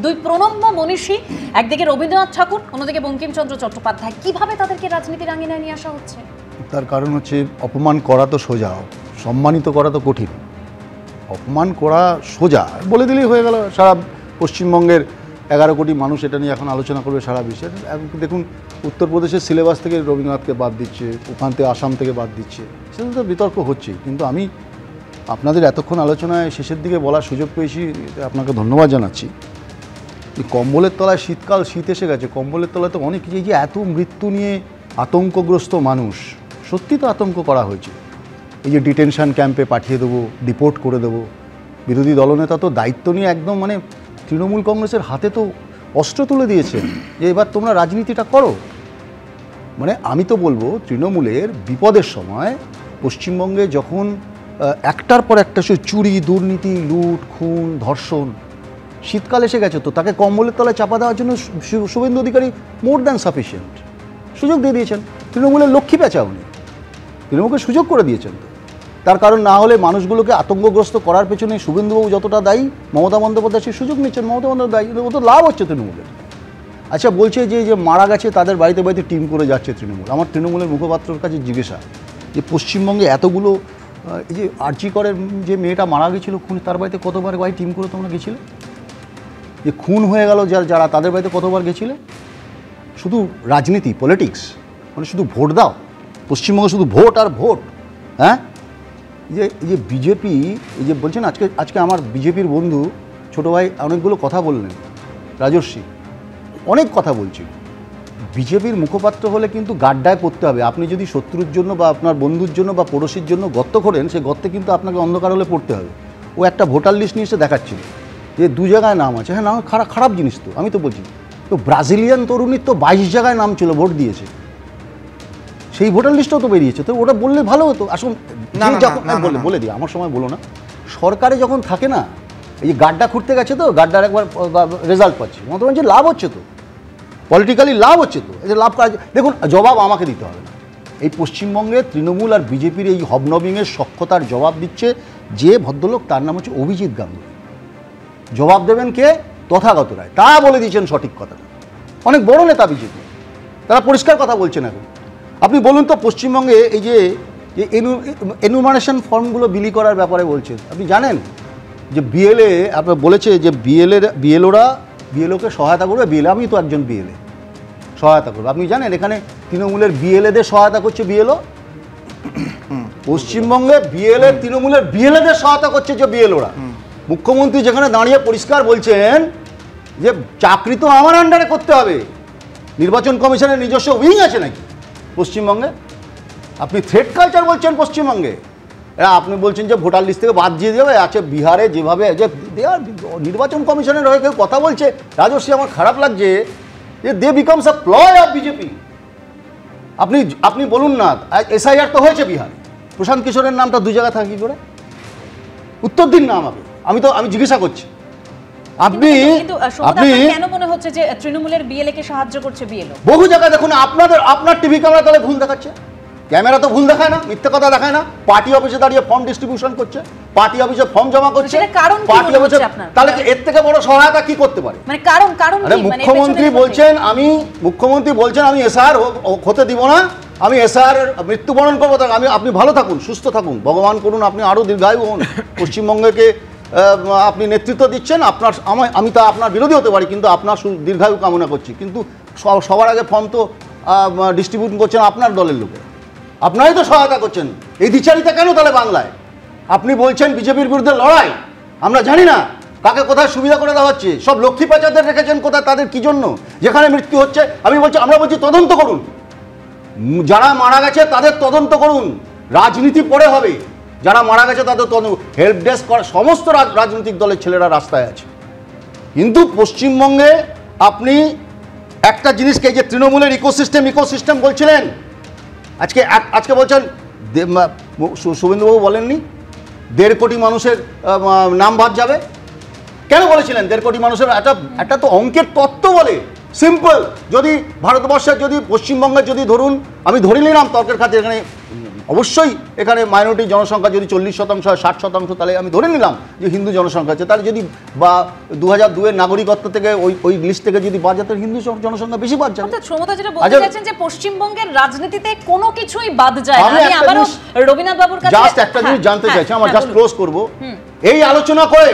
দুই প্রণম্য মনীষী, একদিকে রবীন্দ্রনাথ ঠাকুর, অন্যদিকে বঙ্কিমচন্দ্র চট্টোপাধ্যায়, কিভাবে তাদেরকে রাজনীতির আঙিনায় নিয়ে আসা হচ্ছে? তার কারণ হচ্ছে অপমান করা তো সোজা, সম্মানিত করা তো কঠিন। অপমান করা সোজা বলে দিলেই হয়ে গেল। সারা পশ্চিমবঙ্গের 11 কোটি মানুষ এটা নিয়ে এখন আলোচনা করবে সারা বিশ্বে। দেখুন, উত্তরপ্রদেশের সিলেবাস থেকে রবীন্দ্রনাথকে বাদ দিচ্ছে, ওখান থেকে আসাম থেকে বাদ দিচ্ছে, সেটা তো বিতর্ক হচ্ছে। কিন্তু আমি আপনাদের এতক্ষণ আলোচনায় শেষের দিকে বলার সুযোগ পেয়েছি, আপনাকে ধন্যবাদ জানাচ্ছি। কম্বলের তলায় শীতকাল, শীত এসে গেছে, কম্বলের তলায় তো অনেক কিছু। এই যে এত মৃত্যু নিয়ে আতঙ্কগ্রস্ত মানুষ, সত্যি তো আতঙ্ক করা হয়েছে। এই যে ডিটেনশন ক্যাম্পে পাঠিয়ে দেবো, ডিপোর্ট করে দেবো, বিরোধী দলনেতা তো দায়িত্ব নিয়ে একদম মানে তৃণমূল কংগ্রেসের হাতে তো অস্ত্র তুলে দিয়েছে যে এবার তোমরা রাজনীতিটা করো। মানে আমি তো বলবো, তৃণমূলের বিপদের সময় পশ্চিমবঙ্গে যখন একটার পর একটা চুরি, দুর্নীতি, লুট, খুন, ধর্ষণ, শীতকাল এসে গেছে, তো তাকে কম্বলের তলায় চাপা দেওয়ার জন্য Suvendu Adhikari more than sufficient সুযোগ দিয়ে দিয়েছেন। তৃণমূলের লক্ষ্মী পেঁচা উনি, তৃণমূলকে সুযোগ করে দিয়েছেন। তো তার কারণ না হলে মানুষগুলোকে আতঙ্কগ্রস্ত করার পেছনে শুভেন্দুবাবু যতটা দায়ী, মমতা বন্দ্যোপাধ্যায় সেই সুযোগ নিচ্ছেন। মমতা বন্দ্যোপাধ্যায় দায়ী, ও তো লাভ হচ্ছে তৃণমূলের। আচ্ছা, বলছে যে মারা গেছে তাদের বাড়িতে বাড়িতে টিম করে যাচ্ছে তৃণমূল। আমার তৃণমূলের মুখপাত্রের কাছে জিজ্ঞাসা, যে পশ্চিমবঙ্গে এতগুলো এই যে আরজি করের যে মেয়েটা মারা গেছিলো খুন, তার বাড়িতে কতবার বাড়ি টিম করে তোমরা গেছিলে? যে খুন হয়ে গেল যারা, তাদের বাড়িতে কতবার গেছিলে? শুধু রাজনীতি, পলিটিক্স, মানে শুধু ভোট দাও, পশ্চিমবঙ্গে শুধু ভোট আর ভোট। হ্যাঁ, এই যে বিজেপি, এই যে বলছেন, আজকে আমার বিজেপির বন্ধু ছোটো ভাই অনেকগুলো কথা বললেন, রাজর্ষি অনেক কথা বলছি। বিজেপির মুখপাত্র হলে কিন্তু গাড্ডায় পড়তে হবে। আপনি যদি শত্রুর জন্য বা আপনার বন্ধুর জন্য বা পড়োশির জন্য গর্ত করেন, সে গর্তে কিন্তু আপনাকে অন্ধকার হলে পড়তে হবে। ও একটা ভোটার লিস্ট নিয়ে এসে দেখাচ্ছিল যে 2 জায়গায় নাম আছে। হ্যাঁ, নাম খারাপ জিনিস তো, আমি তো বলছি। তো ব্রাজিলিয়ান তরুণীর তো 22 জায়গায় নাম ছিল, ভোট দিয়েছে, সেই ভোটার লিস্টও তো বেরিয়েছে। তো ওটা বললে ভালো হতো। আসুন, বলে দিই, আমার সময় বলো না। সরকারে যখন থাকে না, এই যে গাড্ডা খুঁড়তে গেছে, তো গাড্ডার একবার রেজাল্ট পাচ্ছে, মতো বলছে লাভ হচ্ছে, তো পলিটিক্যালি লাভ হচ্ছে, তো এই যে লাভ করা। দেখুন, জবাব আমাকে দিতে হবে না। এই পশ্চিমবঙ্গে তৃণমূল আর বিজেপির এই হবনবিংয়ের সখ্যতার জবাব দিচ্ছে যে ভদ্রলোক, তার নাম হচ্ছে অভিজিৎ গাঙ্গুলি। জবাব দেবেন কে? তথাগত রায়। তা বলে দিয়েছেন সঠিক কথাটা। অনেক বড় নেতা বিজেপি, তারা পরিষ্কার কথা বলছেন। এখন আপনি বলুন তো, পশ্চিমবঙ্গে এই যে এনুমারেশন ফর্মগুলো বিলি করার ব্যাপারে বলছেন, আপনি জানেন যে বিএলএ আপনার বলেছে যে বিএলওকে সহায়তা করবে। বিএলএ, আমি তো একজন বিএলএ, সহায়তা করবে। আপনি জানেন এখানে তৃণমূলের বিএলএদের সহায়তা করছে বিএলও। পশ্চিমবঙ্গে তৃণমূলের বিএলএদের সহায়তা করছে যে বিএলওরা। মুখ্যমন্ত্রী যেখানে দাঁড়িয়ে পরিষ্কার বলছেন যে চাকরি তো আমার আন্ডারে করতে হবে। নির্বাচন কমিশনের নিজস্ব উইং আছে নাকি পশ্চিমবঙ্গে? আপনি থ্রেট কালচার বলছেন পশ্চিমবঙ্গে। আপনি বলছেন যে ভোটার লিস্ট থেকে বাদ দিয়ে দেবে। আছে বিহারে যেভাবে যে নির্বাচন কমিশনের হয়ে কেউ কথা বলছে, রাজস্বী, আমার খারাপ লাগছে যে they becomes a ploy of BJP. আপনি বলুন না, এসআইআর তো হয়েছে বিহারে, প্রশান্ত কিশোরের নামটা 2 জায়গায় থাকে কি করে? উত্তর দিন না আমাকে, আমি জিজ্ঞাসা করছি। আপনি কেন মনে হচ্ছে যে তৃণমূলের বিএলএ কে সাহায্য করছে বিএলও? বহু জায়গায় দেখুন, আপনার টিভি ক্যামেরা তাহলে ভুল দেখাচ্ছে। ক্যামেরা তো ভুল দেখায় না, মিথ্যে কথা দেখায় না। পার্টি অফিসে দাঁড়িয়ে ফর্ম ডিস্ট্রিবিউশন করছে, পার্টি অফিসে ফর্ম জমা করছে, পার্টি অফিসে। তাহলে এর থেকে বড় সহায়তা কি করতে পারে? মানে কারণ মুখ্যমন্ত্রী বলছেন আমি এসআর হতে দিব না, আমি এসআর মৃত্যুবরণ করবো। আপনি ভালো থাকুন, সুস্থ থাকুন, ভগবান করুন আপনি আরো দীর্ঘায়ু হন। পশ্চিমবঙ্গকে আপনি নেতৃত্ব দিচ্ছেন, আমি তা আপনার বিরোধী হতে পারি, কিন্তু আপনার দীর্ঘায়ু কামনা করছি। কিন্তু সবার আগে ফর্ম তো ডিস্ট্রিবিউট করছেন আপনার দলের লোকে, আপনারাই তো সহায়তা করছেন। এই দ্বিচারিতা কেন তাহলে বাংলায়? আপনি বলছেন বিজেপির বিরুদ্ধে লড়াই, আমরা জানি না কাকে কোথায় সুবিধা করে দেওয়া হচ্ছে। সব লক্ষ্মী পেঁচাদের রেখেছেন কোথায়, তাদের কি জন্য? যেখানে মৃত্যু হচ্ছে আমরা বলছি তদন্ত করুন, যারা মারা গেছে তাদের তদন্ত করুন। রাজনীতি পরে হবে, যারা মারা গেছে তাদের তদন্ত। হেল্প ডেস্ক করা সমস্ত রাজনৈতিক দলের ছেলেরা রাস্তায় আছে। কিন্তু পশ্চিমবঙ্গে আপনি একটা জিনিসকে, যে তৃণমূলের ইকোসিস্টেম বলছিলেন, আজকে বলছেন, শুভেন্দুবাবু বলেননি 1.5 কোটি মানুষের নাম বাদ যাবে? কেন বলেছিলেন 1.5 কোটি মানুষের? একটা তো অঙ্কের তত্ত্ব বলে, সিম্পল। যদি ভারতবর্ষের, যদি পশ্চিমবঙ্গের, যদি ধরুন, আমি ধরে নিলাম তর্কের খাতে, এখানে অবশ্যই এখানে মাইনরিটি জনসংখ্যা যদি 40% হয় 60%, তাহলে আমি ধরে নিলাম যে হিন্দু জনসংখ্যা আছে। তাহলে যদি বা 2002-এর নাগরিকত্ব থেকে ওই লিস্ট থেকে যদি বাদ যায়, তাহলে হিন্দু জনসংখ্যা বেশি বাদ যায়। অর্থাৎ সমতা যেটা বলতে চাইছেন যে পশ্চিমবঙ্গের রাজনীতিতে কোনো কিছুই বাদ যায় না। আমি আবারও রবীন্দ্রনাথ বাবুর কাছে জাস্ট একটা জিনিস জানতে চাইছি, আমার জাস্ট ক্লোজ করব। এই আলোচনা করে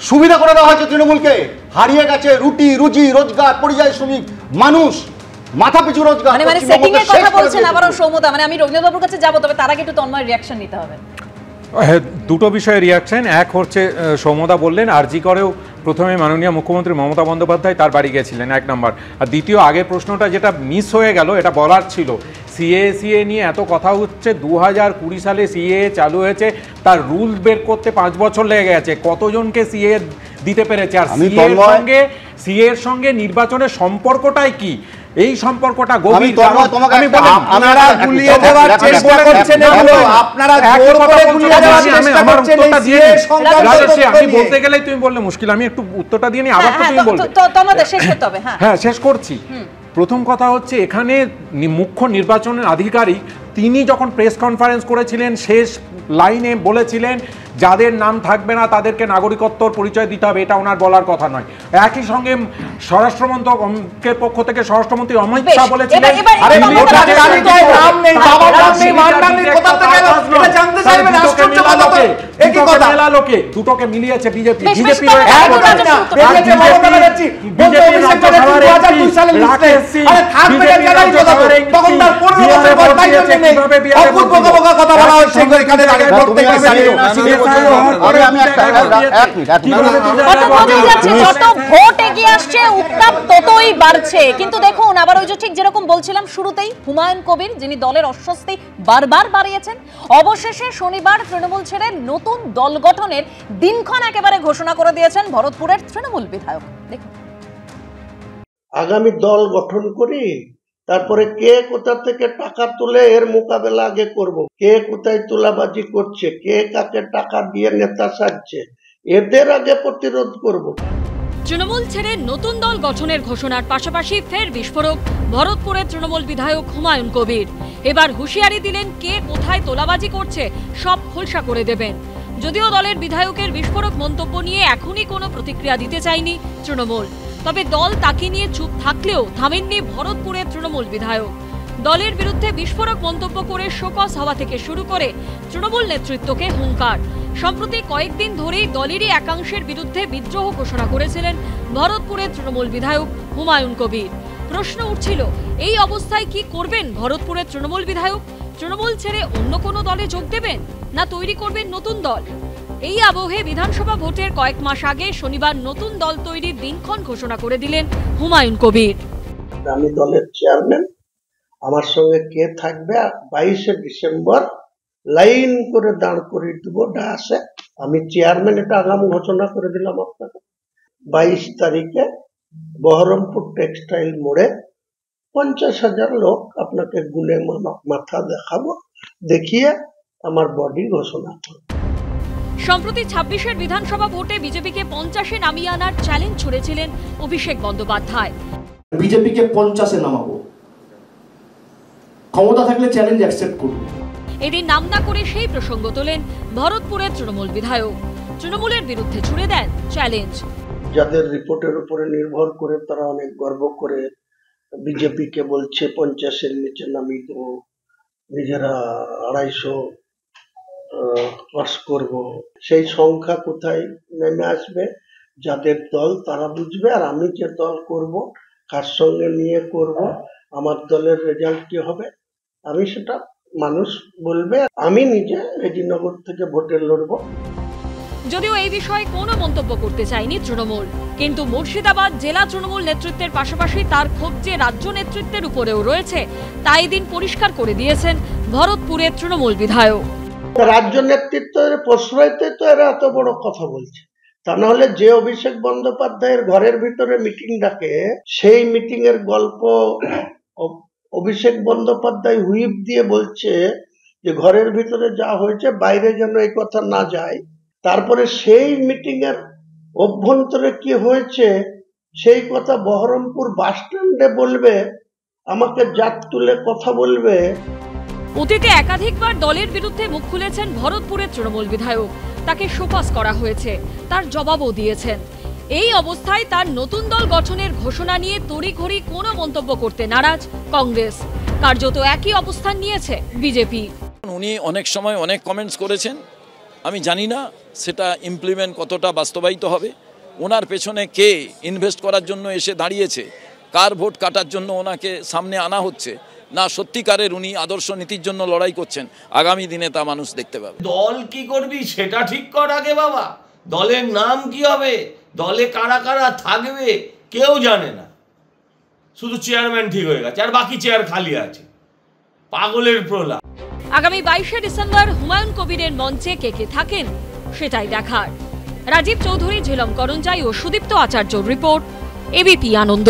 সুবিধা করে দেওয়া হয়েছে তৃণমূলকে। হারিয়ে গেছে রুটি রুজি রোজগার, পরিযায়ী শ্রমিক মানুষ, মাথা পিছু রোজগার। মানে সেটিং এর কথা বলছেন আবারও সমতা। মানে আমি রবীন্দ্রনাথ বাবুর কাছে যাব, তবে তার আগে একটু তন্ময় রিঅ্যাকশন নিতে হবে। দুটো বিষয়ে রিয়াকশন। এক হচ্ছে সৌমদা বললেন আরজি করেও প্রথমে মাননীয় মুখ্যমন্ত্রী মমতা বন্দ্যোপাধ্যায় তার বাড়ি গেছিলেন, এক নম্বর। আর দ্বিতীয়, আগের প্রশ্নটা যেটা মিস হয়ে গেল, এটা বলার ছিল, সিএ নিয়ে এত কথা হচ্ছে। 2020 সালে সিএ চালু হয়েছে, তার রুল বের করতে 5 বছর লেগে গেছে। কতজনকে সিএ দিতে পেরেছে? আর সিএর সঙ্গে নির্বাচনের সম্পর্কটাই কি? এই সম্পর্কটা গভীর। আপনারা গুলিয়ে দেওয়ার চেষ্টা করছেন, আপনারা জোর করে গুলিয়ে দেওয়ার চেষ্টা করছেন। আমি বলতে গেলেই তুমি বললে মুশকিল, আমি একটু উত্তরটা দিয়ে নি, আবার তো তুমি বলবে। শেষ করতে হবে। হ্যাঁ, শেষ করছি। প্রথম কথা হচ্ছে, এখানে মুখ্য নির্বাচনের আধিকারিক তিনি যখন প্রেস কনফারেন্স করেছিলেন, শেষ লাইনে বলেছিলেন যাদের নাম থাকবে না তাদেরকে নাগরিকত্বর পরিচয় দিতে হবে। এটা ওনার বলার কথা নয়। একই সঙ্গে স্বরাষ্ট্রমন্ত্রকের পক্ষ থেকে স্বরাষ্ট্রমন্ত্রী অমিত শাহ বলেছিলেন দুটোকে মিলিয়েছে বিজেপি। কিন্তু দেখুন, আবার ওই যে ঠিক যেরকম বলছিলাম শুরুতেই, হুমায়ুন কবির যিনি দলের অস্বস্তি বারবার বাড়িয়েছেন, অবশেষে শনিবার তৃণমূল ছেড়ে নতুন দল গঠনের দিনক্ষণ একেবারে ঘোষণা করে দিয়েছেন ভরতপুরের তৃণমূল বিধায়ক। দেখুন, আগামী দল গঠন করি, তারপরে কে কোথা থেকে টাকা তুলে এর মোকাবেলা আগে করব, কে কোথায় তোলাবাজি করছে, কে কাকে টাকা দিয়ে নেতা সাজছে, এদের আগে প্রতিরোধ করব। তৃণমূল ছেড়ে নতুন দল গঠনের ঘোষণার পাশাপাশি ফের বিস্ফোরক ভরতপুরের তৃণমূল বিধায়ক হুমায়ুন কবির। এবার হুঁশিয়ারি দিলেন, কে কোথায় তোলাবাজি করছে সব খোলসা করে দেবেন। যদিও দলের বিধায়কের বিস্ফোরক মন্তব্য নিয়ে এখনই কোনো প্রতিক্রিয়া দিতে চায়নি তৃণমূল, তবে দল তাকে নিয়ে চুপ থাকলেও থামেননি ভরতপুরের তৃণমূল বিধায়ক। দলের বিরুদ্ধে বিস্ফোরক মন্তব্য করে শোকজ হওয়া থেকে শুরু করে তৃণমূল নেতৃত্বকে হুঙ্কার। সম্প্রতি কয়েকদিন ধরেই দলেরই একাংশের বিরুদ্ধে বিদ্রোহ ঘোষণা করেছিলেন ভরতপুরের তৃণমূল বিধায়ক হুমায়ুন কবির। প্রশ্ন উঠছিল, এই অবস্থায় কি করবেন ভরতপুরের তৃণমূল বিধায়ক? তৃণমূল ছেড়ে অন্য কোনো দলে যোগ দেবেন, না তৈরি করবেন নতুন দল? এই আবহে বিধানসভা ভোটের কয়েক মাস আগে শনিবার নতুন দল তৈরির দিনক্ষণ ঘোষণা করে দিলেন হুমায়ুন কবির। আমি দলের চেয়ারম্যান, আমার সঙ্গে কে থাকবে 22শে ডিসেম্বর লাইন করে দাঁড় করিয়ে দেবো ডায়াসে। আমি চেয়ারম্যান, এটা আগাম ঘোষণা করে দিলাম আপনাকে। 22 তারিখে বহরমপুর টেক্সটাইল মোড়ে 50,000 লোক আপনাকে গুনে মাথা দেখাবো, দেখিয়ে আমার বডি ঘোষণা করবো। সম্প্রতি 26-এর বিধানসভা ভোটে বিজেপিকে 50-এ নামিয়ে আনার চ্যালেঞ্জ ছুড়েছিলেন অভিষেক বন্দ্যোপাধ্যায়। বিজেপিকে 50-এ নামাবো, ক্ষমতা থাকলে চ্যালেঞ্জ অ্যাকসেপ্ট করব। এদিন নাম না করে সেই প্রসঙ্গ তোলেন ভরতপুরের তৃণমূল বিধায়ক। তৃণমূলের বিরুদ্ধে ছুড়ে দেন চ্যালেঞ্জ। যাদের রিপোর্টের উপরে নির্ভর করে তারা অনেক গর্ব করে বিজেপিকে বলছে 50-এর নিচে নামিয়ে দেবো, নিজেরা 250 পাস করব, সেই সংখ্যা কোথায় নেমে আসবে? যাদের দল তারা বুঝবে। আর আমি যে দল করব, কার সঙ্গে নিয়ে করব, আমার দলের রেজাল্ট কি হবে, আমি সেটা মানুষ বলবে। আমি নিজে রেজিনগর থেকে ভোটে লড়ব। যদিও এই বিষয়ে কোনো মন্তব্য করতে চায়নি তৃণমূল, কিন্তু মুর্শিদাবাদ জেলা তৃণমূল নেতৃত্বের পাশাপাশি তার ক্ষোভ যে রাজ্য নেতৃত্বের উপরেও রয়েছে, তাই দিন পরিষ্কার করে দিয়েছেন ভরতপুরের তৃণমূল বিধায়ক। রাজ্য নেতৃত্বের প্রশ্রয়তে তো এরা এত বড় কথা বলছে, তা না হলে যে অভিষেক বন্দ্যোপাধ্যায়ের ঘরের ভিতরে মিটিং ডাকে, সেই মিটিং এর গল্প অভিষেক বন্দ্যোপাধ্যায় হুইপ দিয়ে বলছে যে ঘরের ভিতরে যা হয়েছে বাইরে যেন এই কথা না যায়। তারপরে সেই মিটিং এর অভ্যন্তরে কি হয়েছে সেই কথা বহরমপুর বাস স্ট্যান্ডে বলবে, আমাকে জাত তুলে কথা বলবে, অতীতে একাধিকবার দলের বিরুদ্ধে মুখ খুলেছেন ভরতপুরের তৃণমূল বিধায়ক। তাকে শোকজ করা হয়েছে, তার জবাবও দিয়েছেন। এই অবস্থায় তার নতুন দল গঠনের ঘোষণা নিয়ে তড়িঘড়ি কোনো মন্তব্য করতে নারাজ কংগ্রেস। কার্যত একই অবস্থান নিয়েছে বিজেপি। উনি অনেক সময় অনেক কমেন্টস করেছেন, আমি জানি না সেটা ইমপ্লিমেন্ট কতটা বাস্তবায়িত হবে। ওনার পেছনে কে ইনভেস্ট করার জন্য এসে দাঁড়িয়েছে, কার ভোট কাটার জন্য ওনাকে সামনে আনা হচ্ছে, না সত্যিকারের উনি আদর্শ নীতির জন্য লড়াই করছেন, আগামী দিনে তা মানুষ দেখতে পাবে। দল কি করবি সেটা ঠিক কর আগে বাবা, দলের নাম কি হবে, দলে কারা কারা থাকবে কেউ জানে না, শুধু চেয়ারম্যান ঠিক হয়ে গেছে আর বাকি চেয়ার খালি আছে, পাগলের প্রলাপ। আগামী 22শে ডিসেম্বর হুমায়ুন কবিরের মঞ্চে কে কে থাকেন সেটাই দেখার। রাজীব চৌধুরী, ঝিলম করঞ্জাই ও সুদীপ্ত আচার্যর রিপোর্ট, এবিপি আনন্দ।